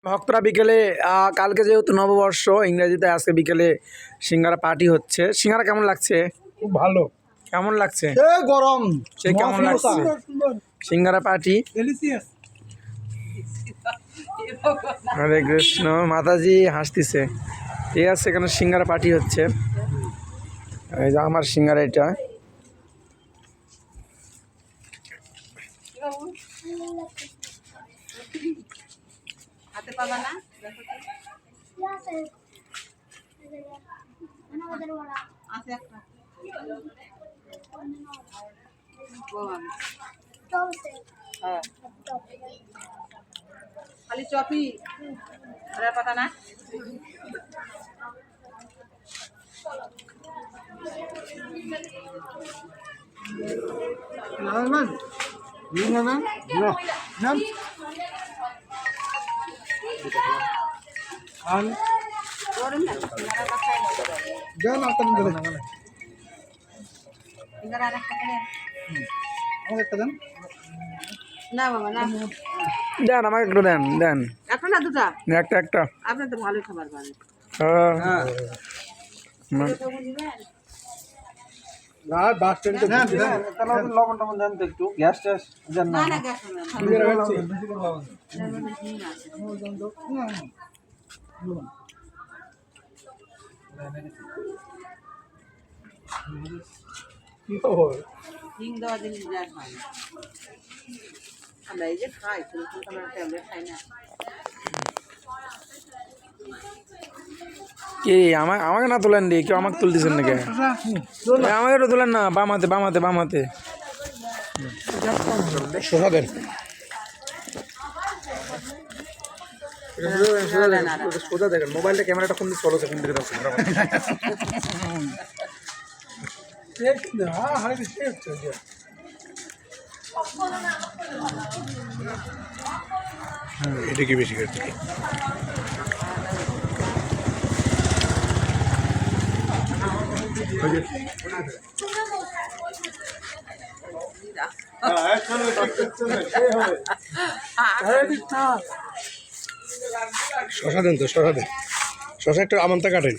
ভক্তরা বিকেলে কালকে যেহেতু নববর্ষ ইংরেজিতে আজকে বিকেলে সিঙ্গারা পার্টি হচ্ছে। সিঙ্গারা কেমন লাগছে? খুব ভালো। কেমন লাগছে? গরম সে কেমন লাগছে? সিঙ্গারা পার্টি। হরে কৃষ্ণ। মাতাজি হাসতেছে। ঠিক আছে, এখানে সিঙ্গারা পার্টি হচ্ছে। এই যে আমার সিঙ্গারা এটা। হাতে পাবা না আছে একটা হ্যাঁ খালি চপি আর পাতা না না বাবা না দেন আমাকে একটু দেন দেন একটা না দুটা একটা একটা। আপনার তো ভালোই খাবার পারেন বাস স্ট্যান্ডে লবণ টবণ দেন তো একটু, গ্যাস ট্যাস দেন না। না না গ্যাস না হিং দেওয়া জিনিস দেওয়া হয় না। আমরা এই যে খাই কোনো আমরা ট্যাবলেট খাই না। কি আমাকে না তোলেন রে, কেউ আমাকে তুলতেছেন নাকি? আমাকে তো তোলেন না, বামাতে বামাতে বামাতে সোজা দেন। সোজা দেখেন, মোবাইলটা ক্যামেরাটা কোন দিকে চলো সেখান থেকে এটা কি বেশি করছে? শশা দেন তো, শশা দেন, শশা একটু আমন্তা কাটেন।